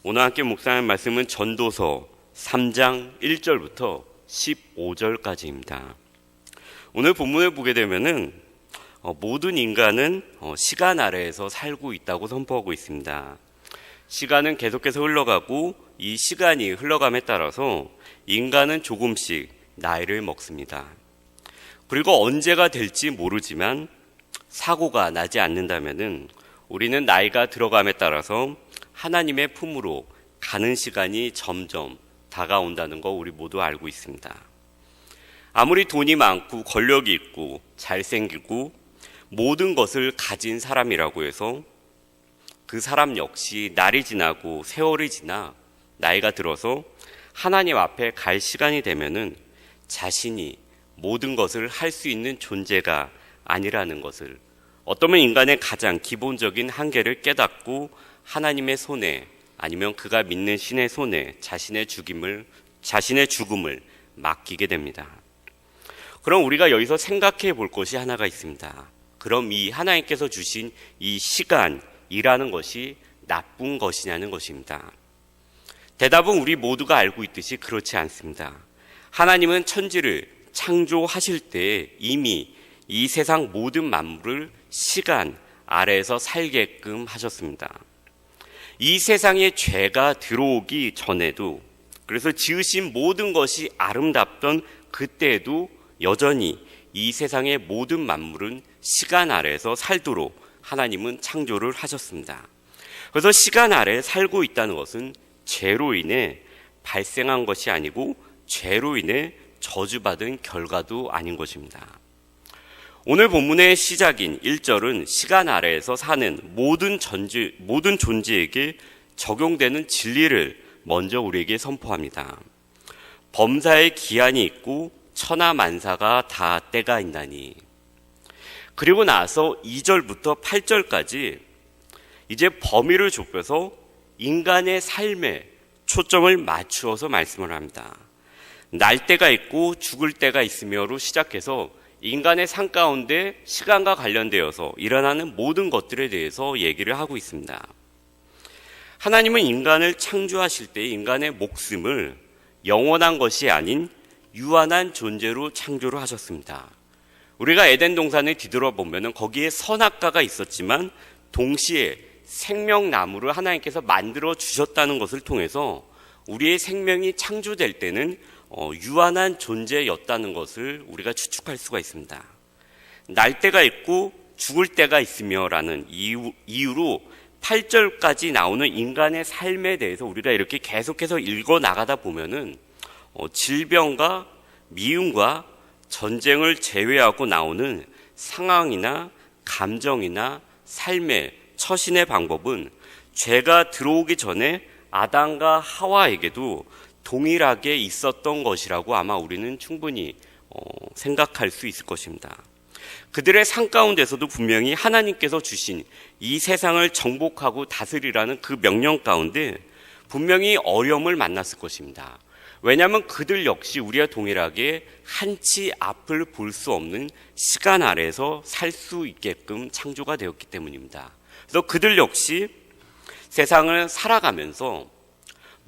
오늘 함께 묵상할 말씀은 전도서 3장 1절부터 15절까지입니다. 오늘 본문을 보게 되면은 모든 인간은 시간 아래에서 살고 있다고 선포하고 있습니다. 시간은 계속해서 흘러가고 이 시간이 흘러감에 따라서 인간은 조금씩 나이를 먹습니다. 그리고 언제가 될지 모르지만 사고가 나지 않는다면은 우리는 나이가 들어감에 따라서 하나님의 품으로 가는 시간이 점점 다가온다는 거 우리 모두 알고 있습니다. 아무리 돈이 많고 권력이 있고 잘생기고 모든 것을 가진 사람이라고 해서 그 사람 역시 날이 지나고 세월이 지나 나이가 들어서 하나님 앞에 갈 시간이 되면은 자신이 모든 것을 할 수 있는 존재가 아니라는 것을, 어쩌면 인간의 가장 기본적인 한계를 깨닫고 하나님의 손에 아니면 그가 믿는 신의 손에 자신의 죽음을 맡기게 됩니다. 그럼 우리가 여기서 생각해 볼 것이 하나가 있습니다. 그럼 이 하나님께서 주신 이 시간이라는 것이 나쁜 것이냐는 것입니다. 대답은 우리 모두가 알고 있듯이 그렇지 않습니다. 하나님은 천지를 창조하실 때 이미 이 세상 모든 만물을 시간 아래에서 살게끔 하셨습니다. 이 세상에 죄가 들어오기 전에도, 그래서 지으신 모든 것이 아름답던 그때에도 여전히 이 세상의 모든 만물은 시간 아래에서 살도록 하나님은 창조를 하셨습니다. 그래서 시간 아래에 살고 있다는 것은 죄로 인해 발생한 것이 아니고 죄로 인해 저주받은 결과도 아닌 것입니다. 오늘 본문의 시작인 1절은 시간 아래에서 사는 모든 존재에게 적용되는 진리를 먼저 우리에게 선포합니다. 범사에 기한이 있고 천하만사가 다 때가 있나니. 그리고 나서 2절부터 8절까지 이제 범위를 좁혀서 인간의 삶에 초점을 맞추어서 말씀을 합니다. 날 때가 있고 죽을 때가 있으며로 시작해서 인간의 삶 가운데 시간과 관련되어서 일어나는 모든 것들에 대해서 얘기를 하고 있습니다. 하나님은 인간을 창조하실 때 인간의 목숨을 영원한 것이 아닌 유한한 존재로 창조를 하셨습니다. 우리가 에덴 동산을 뒤돌아보면 거기에 선악과가 있었지만 동시에 생명나무를 하나님께서 만들어 주셨다는 것을 통해서 우리의 생명이 창조될 때는 유한한 존재였다는 것을 우리가 추측할 수가 있습니다. 날 때가 있고 죽을 때가 있으며 라는 이유로 8절까지 나오는 인간의 삶에 대해서 우리가 이렇게 계속해서 읽어 나가다 보면은 질병과 미움과 전쟁을 제외하고 나오는 상황이나 감정이나 삶의 처신의 방법은 죄가 들어오기 전에 아담과 하와에게도 동일하게 있었던 것이라고 아마 우리는 충분히 생각할 수 있을 것입니다. 그들의 삶 가운데서도 분명히 하나님께서 주신 이 세상을 정복하고 다스리라는 그 명령 가운데 분명히 어려움을 만났을 것입니다. 왜냐하면 그들 역시 우리와 동일하게 한치 앞을 볼 수 없는 시간 아래에서 살 수 있게끔 창조가 되었기 때문입니다. 그래서 그들 역시 세상을 살아가면서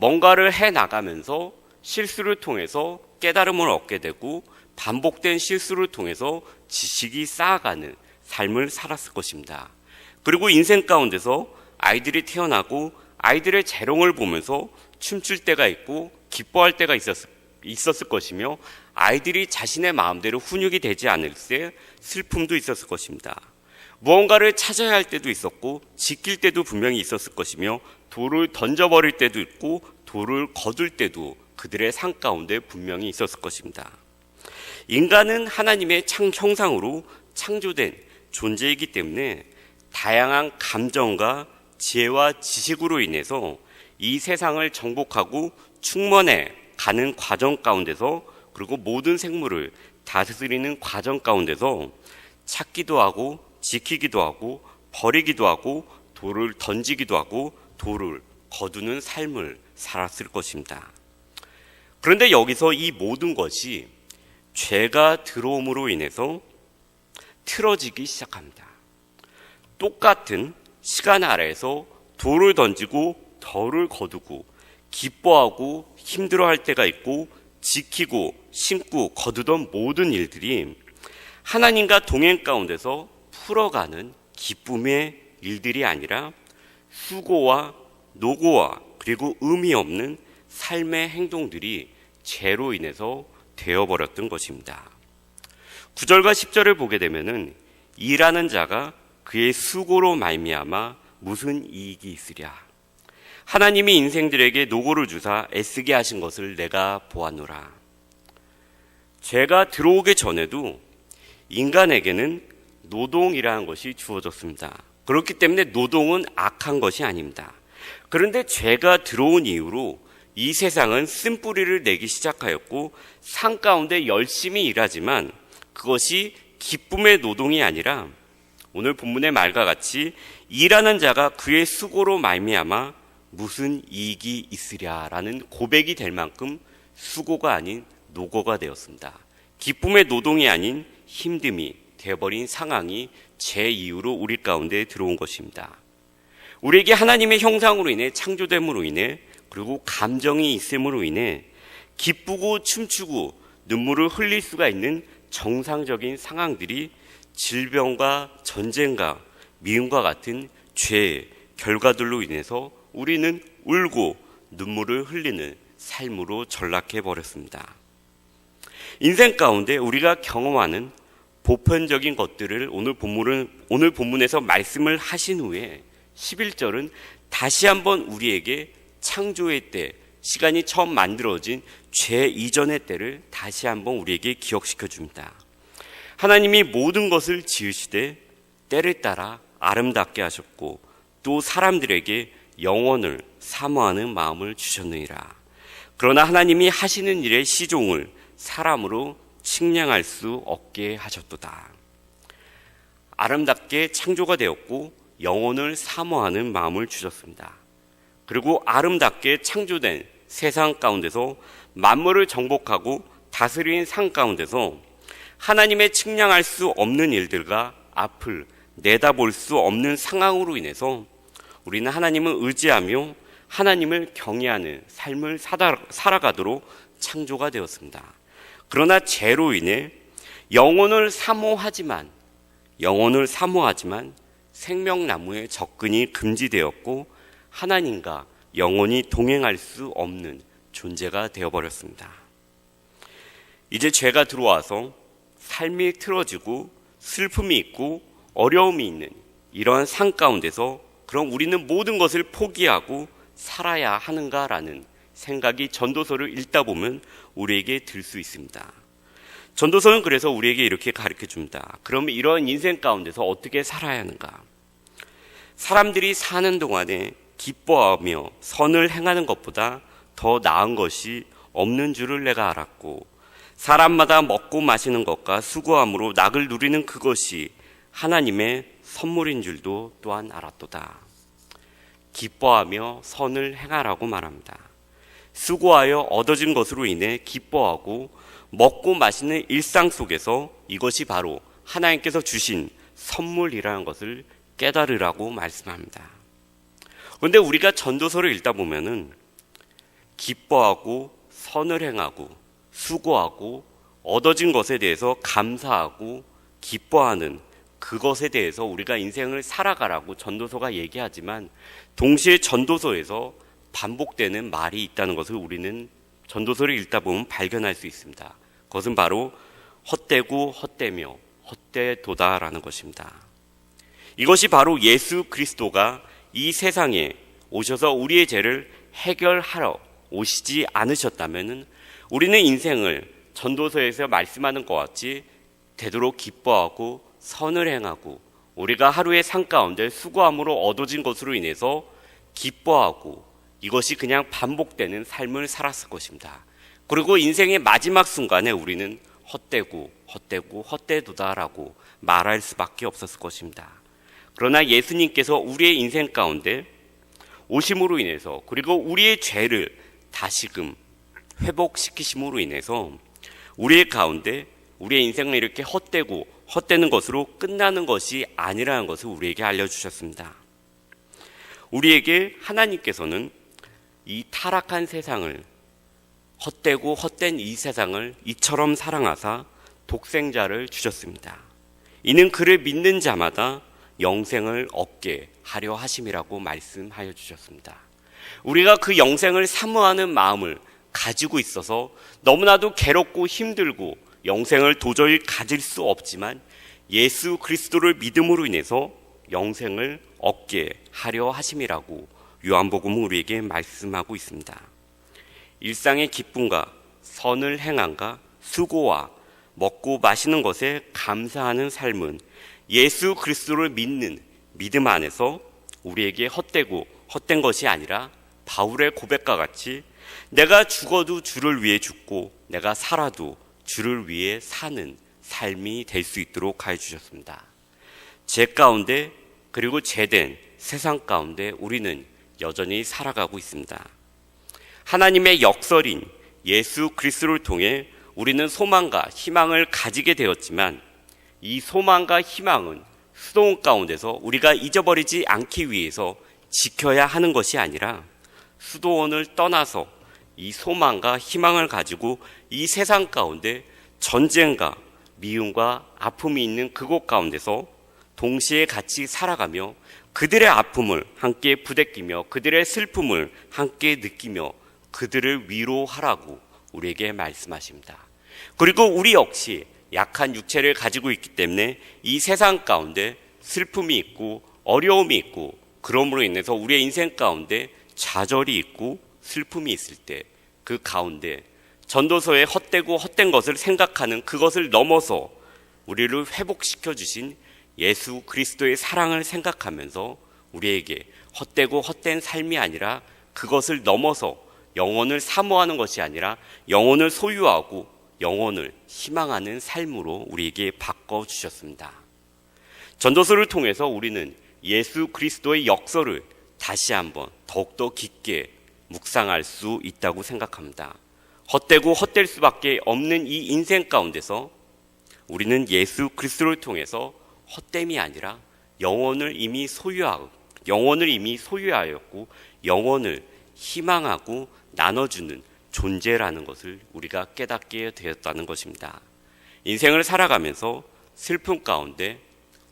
뭔가를 해나가면서 실수를 통해서 깨달음을 얻게 되고 반복된 실수를 통해서 지식이 쌓아가는 삶을 살았을 것입니다. 그리고 인생 가운데서 아이들이 태어나고 아이들의 재롱을 보면서 춤출 때가 있고 기뻐할 때가 있었을 것이며 아이들이 자신의 마음대로 훈육이 되지 않을 때 슬픔도 있었을 것입니다. 무언가를 찾아야 할 때도 있었고 지킬 때도 분명히 있었을 것이며 돌을 던져버릴 때도 있고 돌을 거둘 때도 그들의 삶 가운데 분명히 있었을 것입니다. 인간은 하나님의 형상으로 창조된 존재이기 때문에 다양한 감정과 지혜와 지식으로 인해서 이 세상을 정복하고 충만해 가는 과정 가운데서, 그리고 모든 생물을 다스리는 과정 가운데서 찾기도 하고 지키기도 하고 버리기도 하고 돌을 던지기도 하고 돌을 거두는 삶을 살았을 것입니다. 그런데 여기서 이 모든 것이 죄가 들어옴으로 인해서 틀어지기 시작합니다. 똑같은 시간 아래에서 돌을 던지고 덜을 거두고 기뻐하고 힘들어할 때가 있고 지키고 심고 거두던 모든 일들이 하나님과 동행 가운데서 풀어가는 기쁨의 일들이 아니라 수고와 노고와 그리고 의미 없는 삶의 행동들이 죄로 인해서 되어버렸던 것입니다. 9절과 10절을 보게 되면은 일하는 자가 그의 수고로 말미암아 무슨 이익이 있으랴. 하나님이 인생들에게 노고를 주사 애쓰게 하신 것을 내가 보았노라. 죄가 들어오기 전에도 인간에게는 노동이라는 것이 주어졌습니다. 그렇기 때문에 노동은 악한 것이 아닙니다. 그런데 죄가 들어온 이후로 이 세상은 쓴뿌리를 내기 시작하였고 산 가운데 열심히 일하지만 그것이 기쁨의 노동이 아니라 오늘 본문의 말과 같이 일하는 자가 그의 수고로 말미암아 무슨 이익이 있으랴라는 고백이 될 만큼 수고가 아닌 노고가 되었습니다. 기쁨의 노동이 아닌 힘듦이 되어버린 상황이 죄 이후로 우리 가운데 들어온 것입니다. 우리에게 하나님의 형상으로 인해 창조됨으로 인해 그리고 감정이 있음으로 인해 기쁘고 춤추고 눈물을 흘릴 수가 있는 정상적인 상황들이 질병과 전쟁과 미움과 같은 죄의 결과들로 인해서 우리는 울고 눈물을 흘리는 삶으로 전락해 버렸습니다. 인생 가운데 우리가 경험하는 보편적인 것들을 오늘 본문에서 말씀을 하신 후에 11절은 다시 한번 우리에게 창조의 때, 시간이 처음 만들어진 죄 이전의 때를 다시 한번 우리에게 기억시켜 줍니다. 하나님이 모든 것을 지으시되 때를 따라 아름답게 하셨고 또 사람들에게 영원을 사모하는 마음을 주셨느니라. 그러나 하나님이 하시는 일의 시종을 사람으로 측량할 수 없게 하셨도다. 아름답게 창조가 되었고 영혼을 사모하는 마음을 주셨습니다. 그리고 아름답게 창조된 세상 가운데서 만물을 정복하고 다스리는 상 가운데서 하나님의 측량할 수 없는 일들과 앞을 내다볼 수 없는 상황으로 인해서 우리는 하나님을 의지하며 하나님을 경외하는 삶을 살아가도록 창조가 되었습니다. 그러나 죄로 인해 영혼을 사모하지만 생명나무에 접근이 금지되었고 하나님과 영원히 동행할 수 없는 존재가 되어버렸습니다. 이제 죄가 들어와서 삶이 틀어지고 슬픔이 있고 어려움이 있는 이러한 상 가운데서 그럼 우리는 모든 것을 포기하고 살아야 하는가라는 생각이 전도서를 읽다 보면 우리에게 들 수 있습니다. 전도서는 그래서 우리에게 이렇게 가르쳐 줍니다. 그러면 이런 인생 가운데서 어떻게 살아야 하는가? 사람들이 사는 동안에 기뻐하며 선을 행하는 것보다 더 나은 것이 없는 줄을 내가 알았고 사람마다 먹고 마시는 것과 수고함으로 낙을 누리는 그것이 하나님의 선물인 줄도 또한 알았도다. 기뻐하며 선을 행하라고 말합니다. 수고하여 얻어진 것으로 인해 기뻐하고 먹고 마시는 일상 속에서 이것이 바로 하나님께서 주신 선물이라는 것을 깨달으라고 말씀합니다. 그런데 우리가 전도서를 읽다 보면은 기뻐하고 선을 행하고 수고하고 얻어진 것에 대해서 감사하고 기뻐하는 그것에 대해서 우리가 인생을 살아가라고 전도서가 얘기하지만 동시에 전도서에서 반복되는 말이 있다는 것을 우리는 전도서를 읽다 보면 발견할 수 있습니다. 그것은 바로 헛되고 헛되며 헛되도다라는 것입니다. 이것이 바로 예수 그리스도가 이 세상에 오셔서 우리의 죄를 해결하러 오시지 않으셨다면 우리는 인생을 전도서에서 말씀하는 것 같이 되도록 기뻐하고 선을 행하고 우리가 하루의 삶 가운데 수고함으로 얻어진 것으로 인해서 기뻐하고 이것이 그냥 반복되는 삶을 살았을 것입니다. 그리고 인생의 마지막 순간에 우리는 헛되고 헛되도다라고 말할 수밖에 없었을 것입니다. 그러나 예수님께서 우리의 인생 가운데 오심으로 인해서 그리고 우리의 죄를 다시금 회복시키심으로 인해서 우리의 가운데 우리의 인생을 이렇게 헛되는 것으로 끝나는 것이 아니라는 것을 우리에게 알려주셨습니다. 우리에게 하나님께서는 이 타락한 세상을, 헛되고 헛된 이 세상을 이처럼 사랑하사 독생자를 주셨습니다. 이는 그를 믿는 자마다 영생을 얻게 하려 하심이라고 말씀하여 주셨습니다. 우리가 그 영생을 사모하는 마음을 가지고 있어서 너무나도 괴롭고 힘들고 영생을 도저히 가질 수 없지만 예수 그리스도를 믿음으로 인해서 영생을 얻게 하려 하심이라고 요한복음은 우리에게 말씀하고 있습니다. 일상의 기쁨과 선을 행함과 수고와 먹고 마시는 것에 감사하는 삶은 예수 그리스도를 믿는 믿음 안에서 우리에게 헛되고 헛된 것이 아니라 바울의 고백과 같이 내가 죽어도 주를 위해 죽고 내가 살아도 주를 위해 사는 삶이 될 수 있도록 하여 주셨습니다. 제 가운데 그리고 제된 세상 가운데 우리는 여전히 살아가고 있습니다. 하나님의 역설인 예수 그리스도를 통해 우리는 소망과 희망을 가지게 되었지만 이 소망과 희망은 수도원 가운데서 우리가 잊어버리지 않기 위해서 지켜야 하는 것이 아니라 수도원을 떠나서 이 소망과 희망을 가지고 이 세상 가운데 전쟁과 미움과 아픔이 있는 그곳 가운데서 동시에 같이 살아가며 그들의 아픔을 함께 부대끼며 그들의 슬픔을 함께 느끼며 그들을 위로하라고 우리에게 말씀하십니다. 그리고 우리 역시 약한 육체를 가지고 있기 때문에 이 세상 가운데 슬픔이 있고 어려움이 있고 그러므로 인해서 우리의 인생 가운데 좌절이 있고 슬픔이 있을 때 그 가운데 전도서의 헛되고 헛된 것을 생각하는 그것을 넘어서 우리를 회복시켜 주신 예수 그리스도의 사랑을 생각하면서 우리에게 헛되고 헛된 삶이 아니라 그것을 넘어서 영혼을 사모하는 것이 아니라 영혼을 소유하고 영혼을 희망하는 삶으로 우리에게 바꿔주셨습니다. 전도서를 통해서 우리는 예수 그리스도의 역설을 다시 한번 더욱더 깊게 묵상할 수 있다고 생각합니다. 헛되고 헛될 수밖에 없는 이 인생 가운데서 우리는 예수 그리스도를 통해서 헛됨이 아니라 영혼을 이미 소유하였고 영혼을 희망하고 나눠주는 존재라는 것을 우리가 깨닫게 되었다는 것입니다. 인생을 살아가면서 슬픔 가운데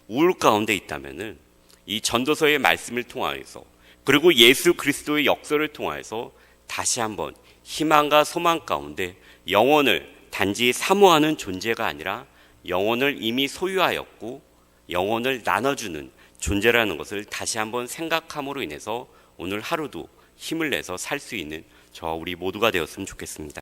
우울 가운데 있다면은 이 전도서의 말씀을 통하여서 그리고 예수 그리스도의 역설을 통하여서 다시 한번 희망과 소망 가운데 영혼을 단지 사모하는 존재가 아니라 영혼을 이미 소유하였고 영혼을 나눠주는 존재라는 것을 다시 한번 생각함으로 인해서 오늘 하루도 힘을 내서 살 수 있는 저와 우리 모두가 되었으면 좋겠습니다.